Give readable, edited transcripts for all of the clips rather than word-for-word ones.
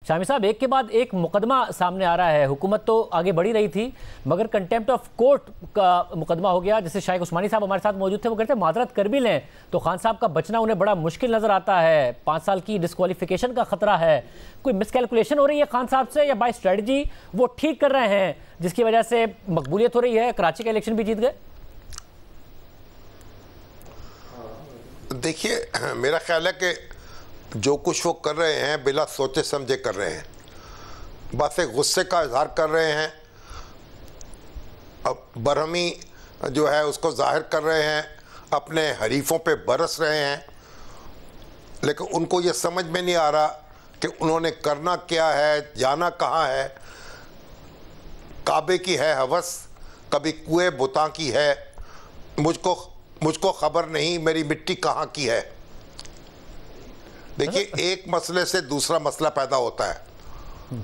شامی صاحب، ایک کے بعد ایک مقدمہ سامنے آ رہا ہے. حکومت تو آگے بڑھی رہی تھی مگر کنٹیمپٹ آف کورٹ کا مقدمہ ہو گیا. جیسے شائخ عثمانی صاحب ہمارے ساتھ موجود تھے، وہ کہتے ہیں معذرت کر بھی لیں تو خان صاحب کا بچنا انہیں بڑا مشکل نظر آتا ہے. 5 سال کی ڈسکوالیفیکیشن کا خطرہ ہے. کوئی مس کیلکولیشن ہو رہی ہے خان صاحب سے یا بائی اسٹریٹجی وہ ٹھیک کر رہے ہیں جس کی وجہ سے مقبولیت ہو رہی ہے؟ کراچی کا الیکشن بھی جیت گئے. دیکھیے، میرا خیال ہے کہ جو کچھ وہ کر رہے ہیں بلا سوچے سمجھے کر رہے ہیں. بس ایک غصے کا اظہار کر رہے ہیں، اب برہمی جو ہے اس کو ظاہر کر رہے ہیں، اپنے حریفوں پہ برس رہے ہیں، لیکن ان کو یہ سمجھ میں نہیں آ رہا کہ انہوں نے کرنا کیا ہے، جانا کہاں ہے. کعبے کی ہے ہوس، کبھی کوئے بتاں کی ہے، مجھ کو خبر نہیں میری مٹی کہاں کی ہے. دیکھیے، ایک مسئلے سے دوسرا مسئلہ پیدا ہوتا ہے.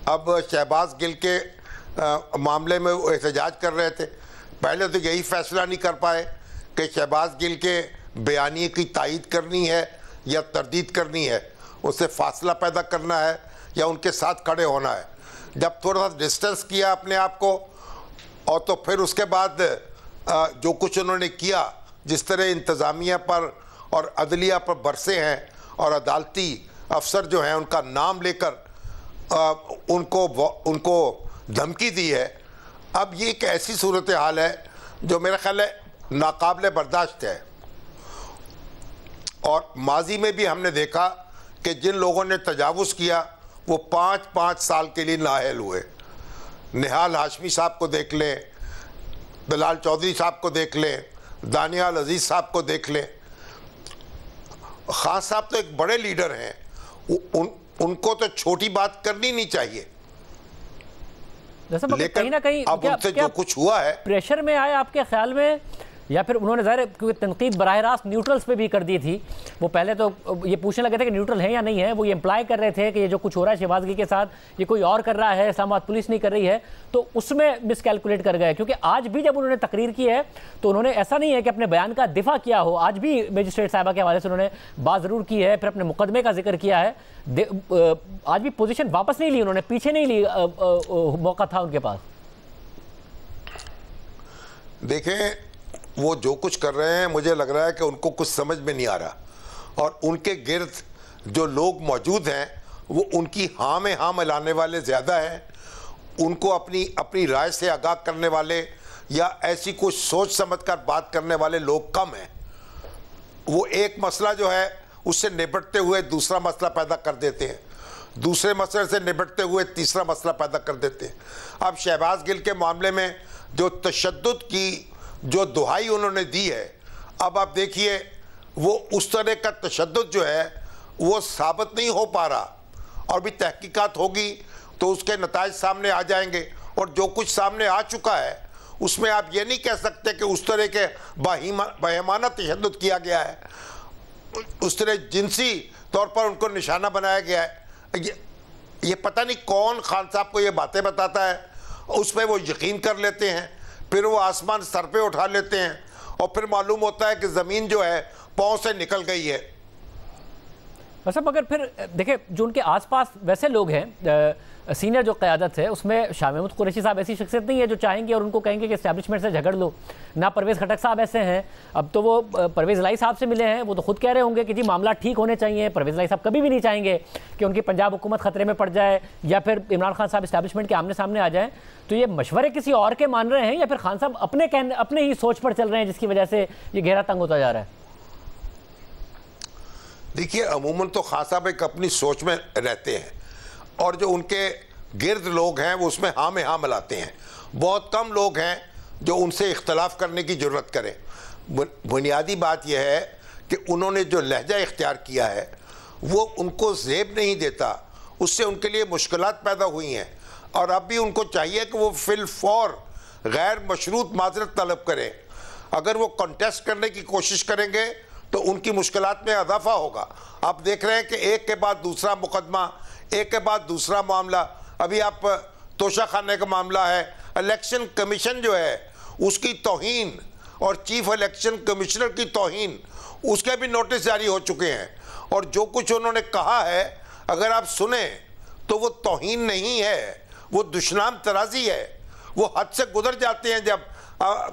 اب شہباز گل کے معاملے میں وہ احتجاج کر رہے تھے. پہلے تو یہی فیصلہ نہیں کر پائے کہ شہباز گل کے بیانیے کی تائید کرنی ہے یا تردید کرنی ہے، اس سے فاصلہ پیدا کرنا ہے یا ان کے ساتھ کھڑے ہونا ہے. جب تھوڑا سا ڈسٹنس کیا اپنے آپ کو، اور تو پھر اس کے بعد جو کچھ انہوں نے کیا، جس طرح انتظامیہ پر اور عدلیہ پر برسے ہیں اور عدالتی افسر جو ہیں ان کا نام لے کر ان کو دھمکی دی ہے. اب یہ ایک ایسی صورتحال ہے جو میرا خیال ہے ناقابل برداشت ہے. اور ماضی میں بھی ہم نے دیکھا کہ جن لوگوں نے تجاوز کیا وہ 5 سال کے لیے نااہل ہوئے. نہال ہاشمی صاحب کو دیکھ لیں، بلال چودھری صاحب کو دیکھ لیں، دانیال عزیز صاحب کو دیکھ لیں. خان صاحب تو ایک بڑے لیڈر ہیں، ان کو تو چھوٹی بات کرنی نہیں چاہیے. لیکن اب ان سے جو کچھ ہوا ہے، پریشر میں آئے آپ کے خیال میں، یا پھر انہوں نے ظاہر کیونکہ تنقید براہ راست نیوٹرلز پہ بھی کر دی تھی. وہ پہلے تو یہ پوچھنے لگے تھے کہ نیوٹرل ہیں یا نہیں ہے، وہ یہ امپلائی کر رہے تھے کہ یہ جو کچھ ہو رہا ہے شہباز گل کے ساتھ یہ کوئی اور کر رہا ہے، اسلام آباد پولیس نہیں کر رہی ہے. تو اس میں مس کیلکولیٹ کر گئے. کیونکہ آج بھی جب انہوں نے تقریر کی ہے تو انہوں نے ایسا نہیں ہے کہ اپنے بیان کا دفاع کیا ہو. آج بھی میجسٹریٹ صاحبہ کے حوالے سے انہوں نے بات ضرور کی ہے، پھر اپنے مقدمے کا ذکر کیا ہے. آج بھی پوزیشن واپس نہیں لی انہوں نے، پیچھے نہیں لی، موقع تھا ان کے پاس. دیکھیں، وہ جو کچھ کر رہے ہیں مجھے لگ رہا ہے کہ ان کو کچھ سمجھ میں نہیں آ رہا، اور ان کے گرد جو لوگ موجود ہیں وہ ان کی ہاں میں ہاں ملانے والے زیادہ ہیں. ان کو اپنی رائے سے آگاہ کرنے والے یا ایسی کچھ سوچ سمجھ کر بات کرنے والے لوگ کم ہیں. وہ ایک مسئلہ جو ہے اس سے نبٹتے ہوئے دوسرا مسئلہ پیدا کر دیتے ہیں، دوسرے مسئلے سے نبٹتے ہوئے تیسرا مسئلہ پیدا کر دیتے ہیں. اب شہباز گل کے معاملے میں جو تشدد کی جو دہائی انہوں نے دی ہے، اب آپ دیکھیے وہ اس طرح کا تشدد جو ہے وہ ثابت نہیں ہو پا رہا، اور بھی تحقیقات ہوگی تو اس کے نتائج سامنے آ جائیں گے. اور جو کچھ سامنے آ چکا ہے اس میں آپ یہ نہیں کہہ سکتے کہ اس طرح کے باہمانہ تشدد کیا گیا ہے، اس طرح جنسی طور پر ان کو نشانہ بنایا گیا ہے. یہ پتہ نہیں کون خان صاحب کو یہ باتیں بتاتا ہے، اس پہ وہ یقین کر لیتے ہیں، پھر وہ آسمان سر پہ اٹھا لیتے ہیں، اور پھر معلوم ہوتا ہے کہ زمین جو ہے پاؤں سے نکل گئی ہے. بس اب اگر پھر دیکھیں جو ان کے آس پاس ویسے لوگ ہیں، سینئر جو قیادت ہے اس میں شاہ محمود قریشی صاحب ایسی شخصیت نہیں ہے جو چاہیں گے اور ان کو کہیں گے کہ اسٹیبلشمنٹ سے جھگڑ لو. نہ پرویز خٹک صاحب ایسے ہیں. اب تو وہ پرویز الہی صاحب سے ملے ہیں، وہ تو خود کہہ رہے ہوں گے کہ جی معاملہ ٹھیک ہونے چاہیے. پرویز الہی صاحب کبھی بھی نہیں چاہیں گے کہ ان کی پنجاب حکومت خطرے میں پڑ جائے یا پھر عمران خان صاحب اسٹیبلشمنٹ کے آمنے سامنے آ جائیں. تو یہ مشورے کسی اور کے مان رہے ہیں یا پھر خان صاحب اپنے ہی سوچ پر چل رہے ہیں جس کی وجہ سے یہ گہرا تنگ ہوتا جا رہا ہے؟ دیکھیے، عموماً تو خان صاحب ایک اپنی سوچ میں رہتے ہیں، اور جو ان کے گرد لوگ ہیں وہ اس میں ہاں میں ہاں ملاتے ہیں. بہت کم لوگ ہیں جو ان سے اختلاف کرنے کی جرت کریں. بنیادی بات یہ ہے کہ انہوں نے جو لہجہ اختیار کیا ہے وہ ان کو زیب نہیں دیتا، اس سے ان کے لیے مشکلات پیدا ہوئی ہیں. اور اب بھی ان کو چاہیے کہ وہ فی الفور غیر مشروط معذرت طلب کریں. اگر وہ کنٹیسٹ کرنے کی کوشش کریں گے تو ان کی مشکلات میں اضافہ ہوگا. آپ دیکھ رہے ہیں کہ ایک کے بعد دوسرا مقدمہ، ایک کے بعد دوسرا معاملہ. ابھی آپ توشہ خانہ کا معاملہ ہے، الیکشن کمیشن جو ہے اس کی توہین اور چیف الیکشن کمشنر کی توہین، اس کے بھی نوٹس جاری ہو چکے ہیں. اور جو کچھ انہوں نے کہا ہے اگر آپ سنیں تو وہ توہین نہیں ہے، وہ دشنام ترازی ہے. وہ حد سے گزر جاتے ہیں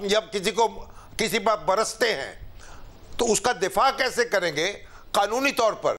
جب کسی پر برستے ہیں تو اس کا دفاع کیسے کریں گے قانونی طور پر؟